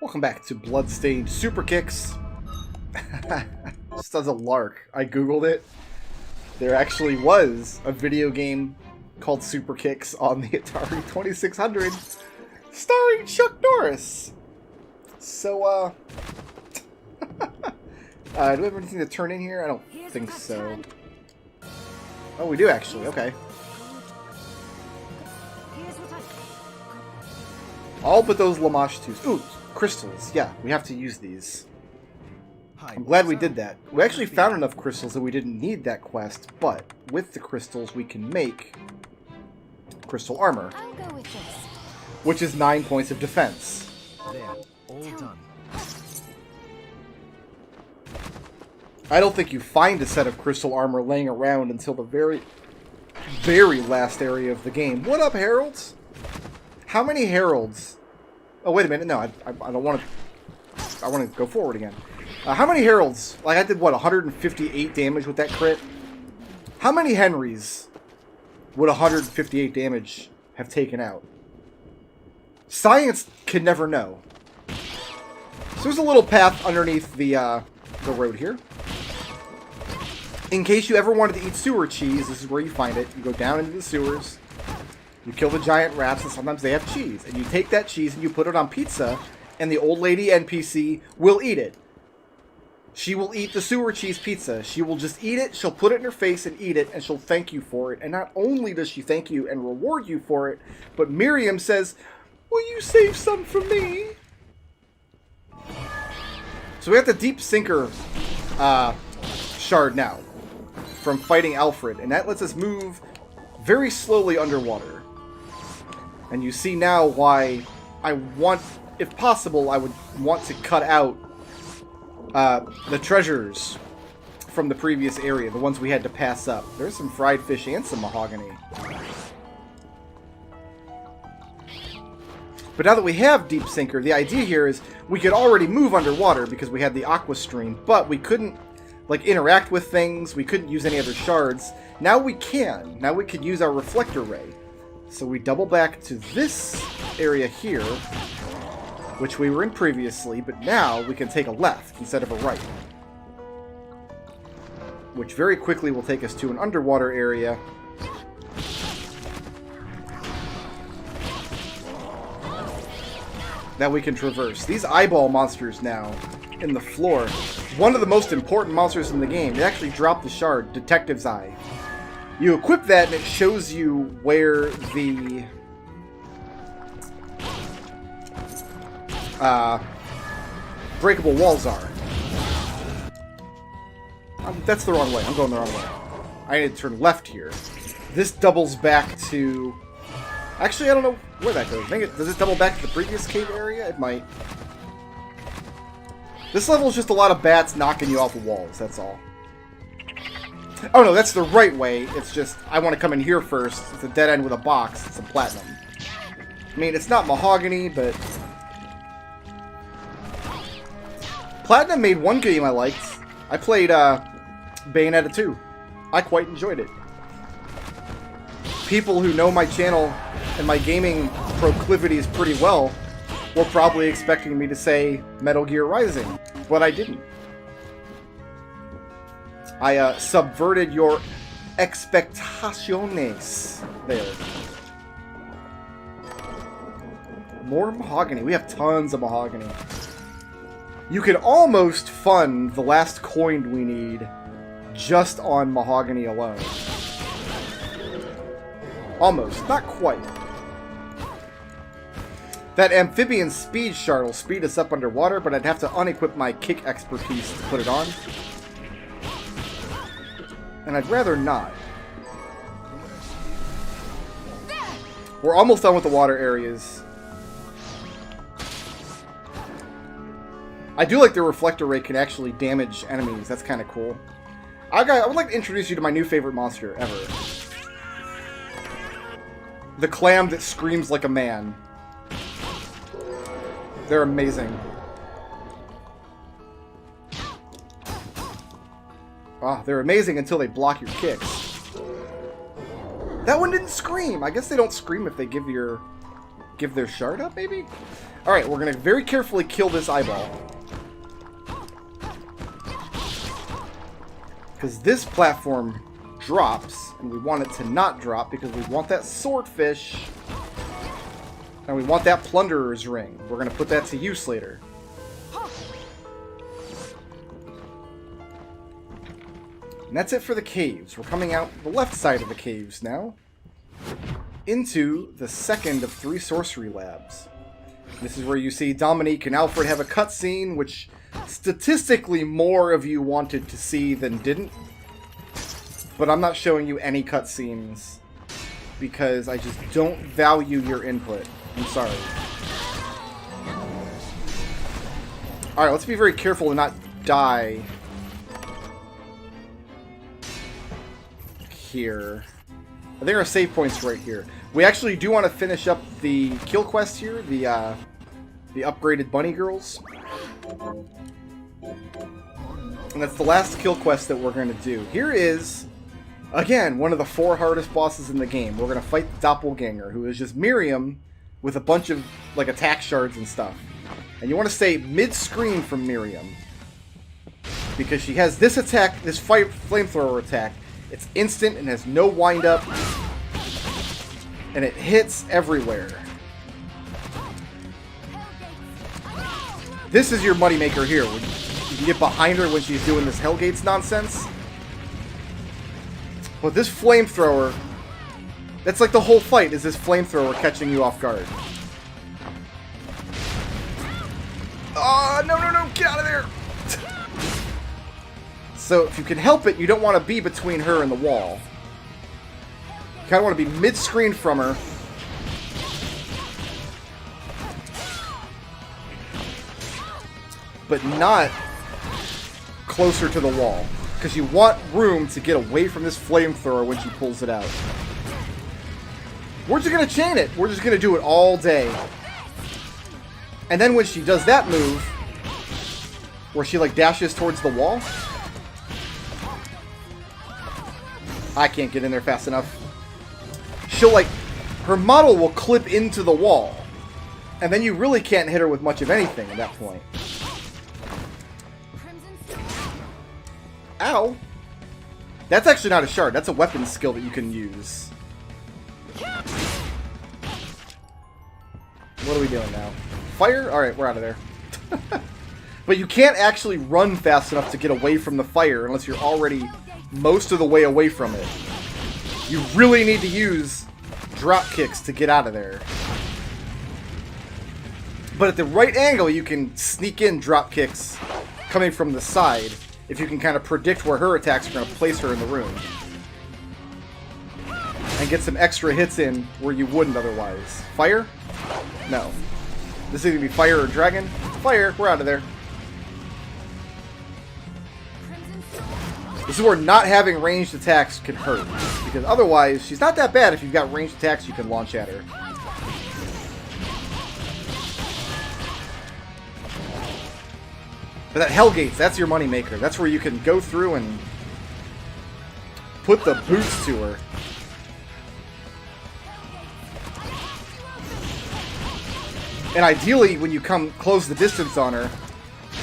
Welcome back to Bloodstained SUPERKICKS. Just as a lark, I googled it. There actually was a video game called SUPERKICKS on the Atari 2600, starring Chuck Norris. So, do we have anything to turn in here? I don't think so. Oh, we do actually. Okay. All but those laments. Ooh, crystals. Yeah, we have to use these. I'm glad we did that. We actually found enough crystals that we didn't need that quest, but with the crystals we can make crystal armor, which is 9 points of defense. There, all done. I don't think you find a set of crystal armor laying around until the very, very last area of the game. What up, heralds? How many heralds? Oh, wait a minute. No, I don't want to. I want to go forward again. How many heralds? Like, I did, what, 158 damage with that crit? How many Henrys would 158 damage have taken out? Science can never know. So there's a little path underneath the road here. In case you ever wanted to eat sewer cheese, this is where you find it. You go down into the sewers, you kill the giant rats, and sometimes they have cheese. And you take that cheese and you put it on pizza, and the old lady NPC will eat it. She will eat the sewer cheese pizza. She will just eat it, she'll put it in her face and eat it, and she'll thank you for it. And not only does she thank you and reward you for it, but Miriam says, "Will you save some for me?" So we have the deep sinker shard now from fighting Alfred, and that lets us move very slowly underwater. And you see now why I want, if possible, I would want to cut out the treasures from the previous area, the ones we had to pass up. There's some fried fish and some mahogany. But now that we have Deep Sinker, the idea here is we could already move underwater because we had the Aqua stream, but we couldn't, like, interact with things. We couldn't use any other shards. Now we can. Now we could use our reflector ray. So we double back to this area here, which we were in previously, but now we can take a left instead of a right. Which very quickly will take us to an underwater area. That we can traverse. These eyeball monsters now in the floor. One of the most important monsters in the game. They actually drop the shard, Detective's Eye. You equip that and it shows you where the breakable walls are. That's the wrong way. I'm going the wrong way. I need to turn left here. This doubles back to... Actually, I don't know where that goes. Does it double back to the previous cave area? It might. This level is just a lot of bats knocking you off the walls, that's all. Oh no, that's the right way. It's just, I want to come in here first. It's a dead end with a box. It's some platinum. I mean, it's not mahogany, but... Platinum made one game I liked. I played Bayonetta 2. I quite enjoyed it. People who know my channel and my gaming proclivities pretty well were probably expecting me to say Metal Gear Rising, but I didn't. I subverted your expectaciones there. More mahogany. We have tons of mahogany. You can almost fund the last coin we need just on mahogany alone. Almost. Not quite. That amphibian speed shard will speed us up underwater, but I'd have to unequip my kick expertise to put it on. And I'd rather not. We're almost done with the water areas. I do like the reflector ray can actually damage enemies. That's kind of cool. I would like to introduce you to my new favorite monster ever. The clam that screams like a man. They're amazing. Ah, they're amazing until they block your kicks. That one didn't scream. I guess they don't scream if they give your give their shard up, maybe? Alright, we're going to very carefully kill this eyeball. Because this platform drops, and we want it to not drop because we want that swordfish. And we want that plunderer's ring. We're going to put that to use later. And that's it for the caves. We're coming out the left side of the caves now. Into the second of 3 sorcery labs. This is where you see Dominique and Alfred have a cutscene, which statistically more of you wanted to see than didn't. But I'm not showing you any cutscenes because I just don't value your input. I'm sorry. Alright, let's be very careful to not die here. I think our save point's right here. We actually do want to finish up the kill quest here, the upgraded bunny girls. And that's the last kill quest that we're going to do. Here is, again, one of the 4 hardest bosses in the game. We're going to fight the doppelganger, who is just Miriam with a bunch of like attack shards and stuff. And you want to stay mid-screen from Miriam, because she has this attack, this flamethrower attack. It's instant and has no wind-up, and it hits everywhere. This is your moneymaker here. You can get behind her when she's doing this Hellgates nonsense. But this flamethrower, that's like the whole fight, is this flamethrower catching you off guard. Oh, no, no, no, get out of there! So, if you can help it, you don't want to be between her and the wall. You kind of want to be mid-screen from her. But not closer to the wall. Because you want room to get away from this flamethrower when she pulls it out. We're just going to chain it. We're just going to do it all day. And then when she does that move, where she like dashes towards the wall, I can't get in there fast enough. She'll like, her model will clip into the wall. And then you really can't hit her with much of anything at that point. Ow! That's actually not a shard. That's a weapon skill that you can use. What are we doing now? Fire? Alright, we're out of there. But you can't actually run fast enough to get away from the fire unless you're already most of the way away from it. You really need to use drop kicks to get out of there. But at the right angle, you can sneak in drop kicks coming from the side if you can kind of predict where her attacks are going to place her in the room. And get some extra hits in where you wouldn't otherwise. Fire? No. This is going to be fire or dragon? Fire, we're out of there. This is where not having ranged attacks can hurt. Because otherwise, she's not that bad if you've got ranged attacks you can launch at her. But that Hellgates, that's your moneymaker. That's where you can go through and put the boots to her. And ideally, when you come close the distance on her,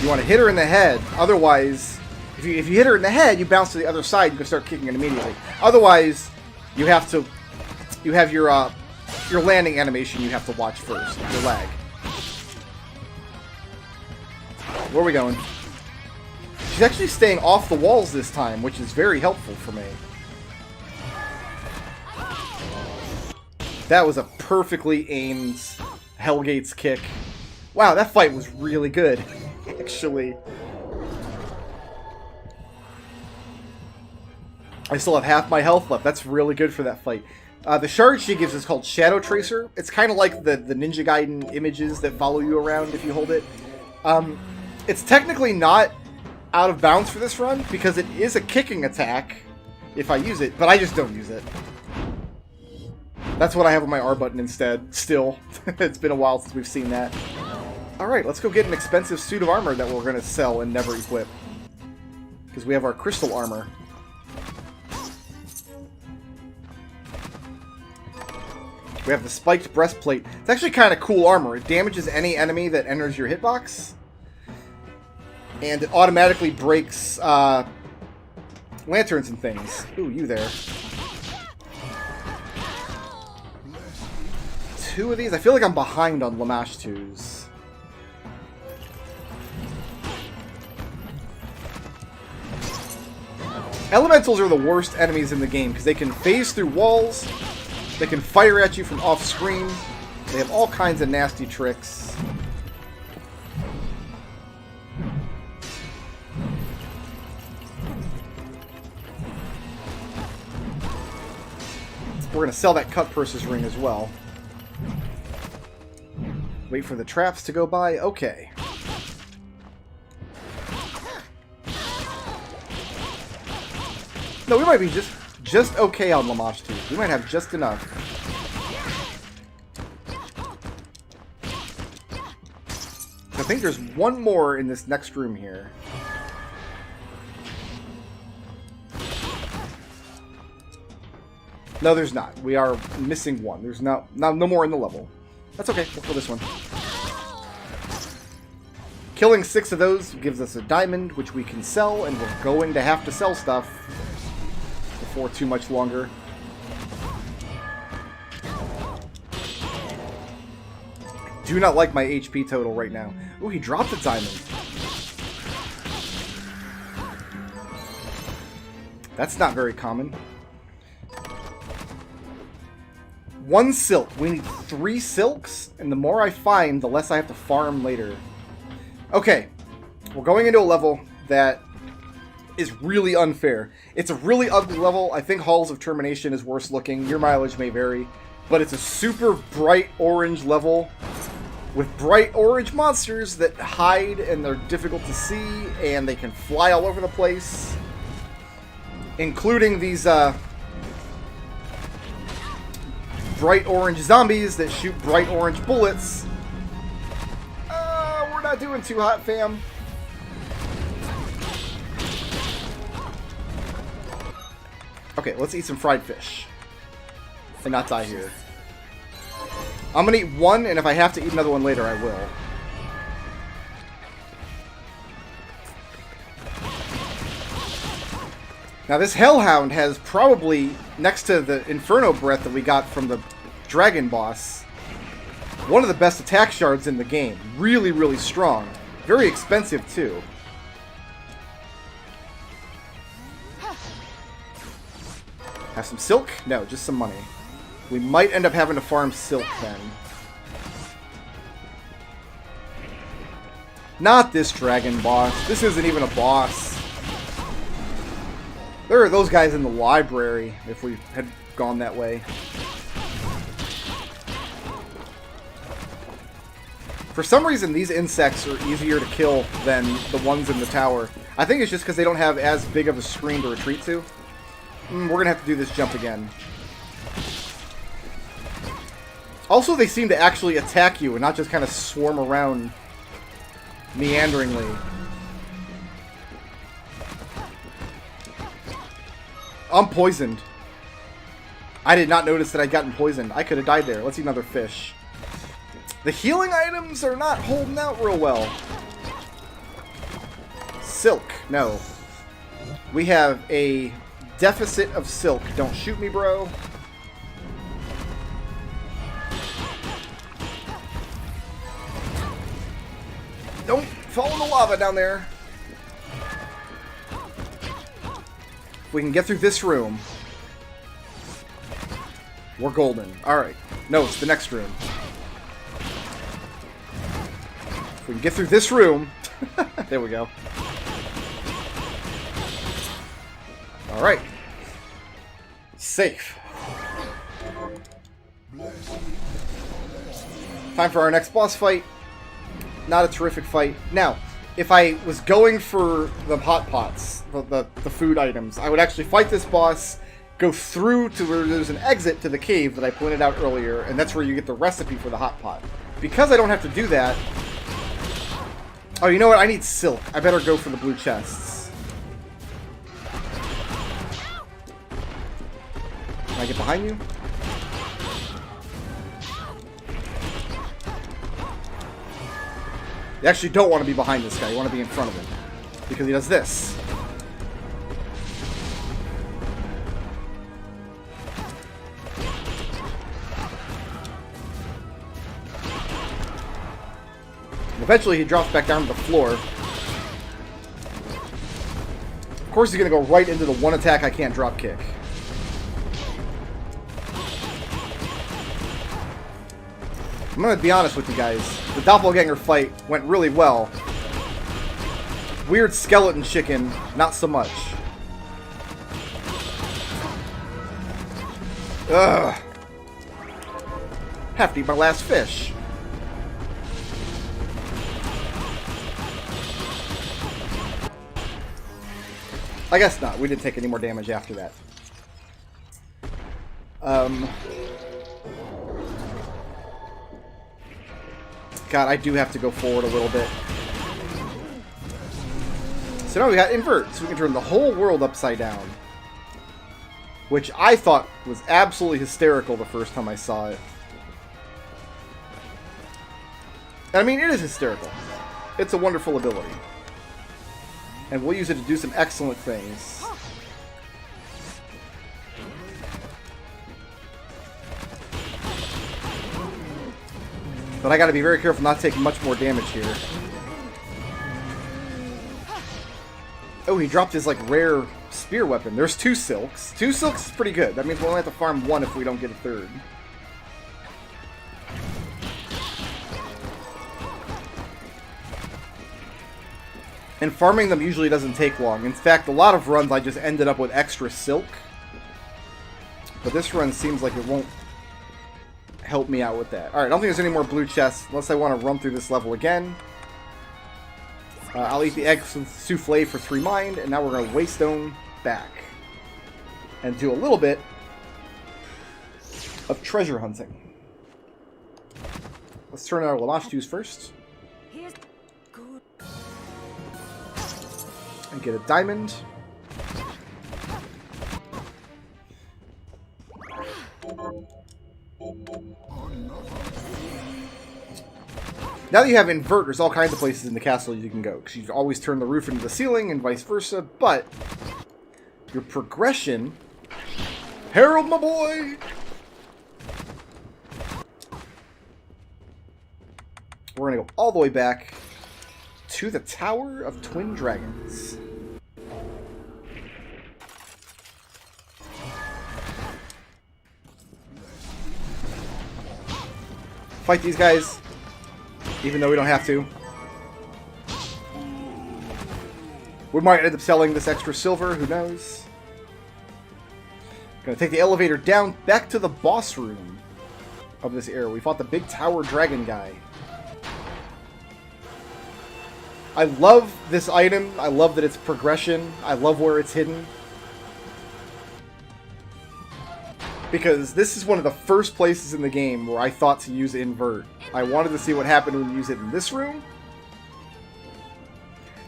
you want to hit her in the head. Otherwise, if you hit her in the head, you bounce to the other side. You can start kicking it immediately. Otherwise, you have your landing animation you have to watch first. Your lag. Where are we going? She's actually staying off the walls this time, which is very helpful for me. That was a perfectly aimed Hellgates kick. Wow, that fight was really good, actually. I still have half my health left. That's really good for that fight. The shard she gives is called Shadow Tracer. It's kind of like the Ninja Gaiden images that follow you around if you hold it. It's technically not out of bounds for this run, because it is a kicking attack if I use it, but I just don't use it. That's what I have on my R button instead, still. It's been a while since we've seen that. Alright, let's go get an expensive suit of armor that we're going to sell and never equip. Because we have our crystal armor. We have the spiked breastplate. It's actually kind of cool armor. It damages any enemy that enters your hitbox. And it automatically breaks lanterns and things. Ooh, you there. 2 of these? I feel like I'm behind on Lamash 2s. Elementals are the worst enemies in the game because they can phase through walls, they can fire at you from off screen, they have all kinds of nasty tricks. We're going to sell that cut purses ring as well. Wait for the traps to go by. Okay. No, we might be just okay on Lamash 2. We might have just enough. I think there's one more in this next room here. No, there's not. We are missing one. There's no more in the level. That's okay. We'll kill this one. Killing 6 of those gives us a diamond, which we can sell, and we're going to have to sell stuff before too much longer. I do not like my HP total right now. Ooh, he dropped a diamond. That's not very common. 1 silk. We need 3 silks, and the more I find, the less I have to farm later. Okay, we're going into a level that is really unfair. It's a really ugly level. I think Halls of Termination is worse looking. Your mileage may vary, but it's a super bright orange level with bright orange monsters that hide and they're difficult to see, and they can fly all over the place, including these bright orange zombies that shoot bright orange bullets. We're not doing too hot, fam. Okay, let's eat some fried fish and not die here. I'm gonna eat 1, and if I have to eat another one later, I will. Now this Hellhound has probably, next to the Inferno Breath that we got from the Dragon Boss, one of the best attack shards in the game. Really, really strong. Very expensive, too. Have some silk? No, just some money. We might end up having to farm silk then. Not this Dragon Boss. This isn't even a boss. There are those guys in the library, if we had gone that way. For some reason, these insects are easier to kill than the ones in the tower. I think it's just because they don't have as big of a screen to retreat to. We're going to have to do this jump again. Also, they seem to actually attack you and not just kind of swarm around meanderingly. I'm poisoned. I did not notice that I'd gotten poisoned. I could have died there. Let's eat another fish. The healing items are not holding out real well. Silk. No. We have a deficit of silk. Don't shoot me, bro. Don't fall in the lava down there. If we can get through this room, we're golden. Alright. No, it's the next room. If we can get through this room... There we go. Alright. Safe. Time for our next boss fight. Not a terrific fight. Now, if I was going for the hot pots, the food items, I would actually fight this boss, go through to where there's an exit to the cave that I pointed out earlier, and that's where you get the recipe for the hot pot. Because I don't have to do that... Oh, you know what? I need silk. I better go for the blue chests. Can I get behind you? You actually don't want to be behind this guy. You want to be in front of him. Because he does this. And eventually he drops back down to the floor. Of course he's going to go right into the one attack I can't drop kick. I'm going to be honest with you guys. The doppelganger fight went really well. Weird skeleton chicken, not so much. Ugh. Have to eat my last fish. I guess not. We didn't take any more damage after that. God, I do have to go forward a little bit. So now we got invert, so we can turn the whole world upside down. Which I thought was absolutely hysterical the first time I saw it. And I mean, it is hysterical. It's a wonderful ability. And we'll use it to do some excellent things. But I gotta be very careful not to take much more damage here. Oh, he dropped his, like, rare spear weapon. There's 2 silks. 2 silks is pretty good. That means we'll only have to farm 1 if we don't get a 3rd. And farming them usually doesn't take long. In fact, a lot of runs I just ended up with extra silk. But this run seems like it won't help me out with that. Alright, I don't think there's any more blue chests unless I want to run through this level again. I'll eat the egg souffle for 3 mind, and now we're going to waystone back. And do a little bit of treasure hunting. Let's turn our Lamashtus first. And get a diamond. Now that you have invert, there's all kinds of places in the castle you can go. Because you can always turn the roof into the ceiling and vice versa. But your progression... Harold, my boy! We're going to go all the way back to the Tower of Twin Dragons. Fight these guys. Even though we don't have to. We might end up selling this extra silver, who knows. Gonna take the elevator down back to the boss room of this area. We fought the big tower dragon guy. I love this item. I love that it's progression. I love where it's hidden. Because this is one of the first places in the game where I thought to use invert. I wanted to see what happened when you use it in this room.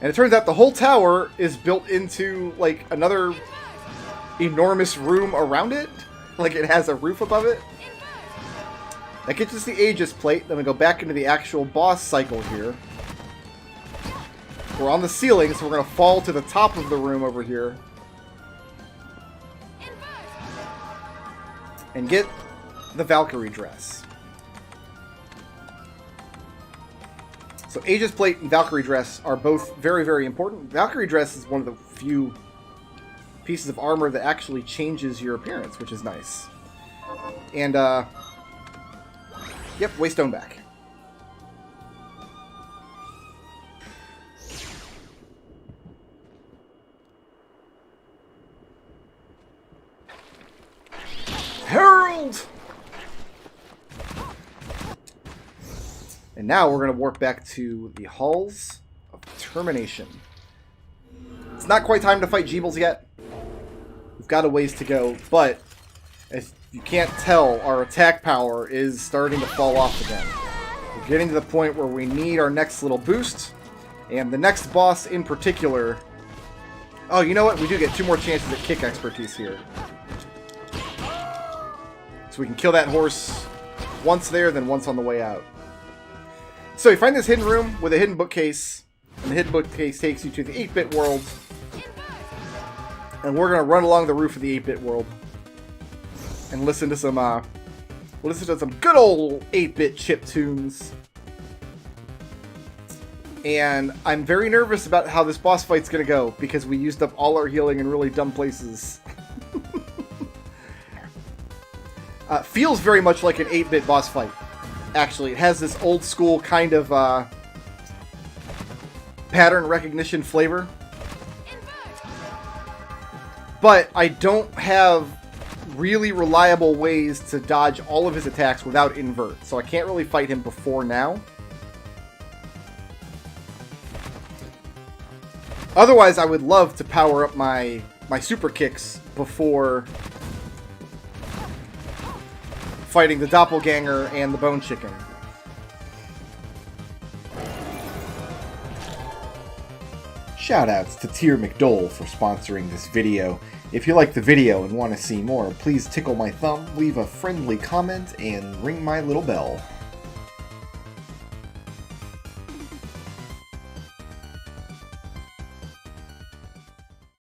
And it turns out the whole tower is built into, like, another enormous room around it. Like, it has a roof above it. That gets us the Aegis plate. Then we go back into the actual boss cycle here. We're on the ceiling, so we're going to fall to the top of the room over here. And get the Valkyrie dress. So Aegis plate and Valkyrie dress are both very, very important. Valkyrie dress is one of the few pieces of armor that actually changes your appearance, which is nice. And, yep, waystone back. Herald! And now we're going to warp back to the Halls of Termination. It's not quite time to fight Jeebles yet. We've got a ways to go, but as you can't tell, our attack power is starting to fall off again. We're getting to the point where we need our next little boost, and the next boss in particular... Oh, you know what? We do get 2 more chances at kick expertise here. So we can kill that horse once there, then once on the way out. So you find this hidden room with a hidden bookcase, and the hidden bookcase takes you to the 8-bit world. And we're gonna run along the roof of the 8-bit world and listen to some good old 8-bit chip tunes. And I'm very nervous about how this boss fight's gonna go because we used up all our healing in really dumb places. Feels very much like an 8-bit boss fight. Actually, it has this old school kind of pattern recognition flavor. But I don't have really reliable ways to dodge all of his attacks without invert, so I can't really fight him before now. Otherwise, I would love to power up my super kicks before fighting the doppelganger and the bone chicken. Shoutouts to Tier McDole for sponsoring this video. If you like the video and want to see more, please tickle my thumb, leave a friendly comment, and ring my little bell.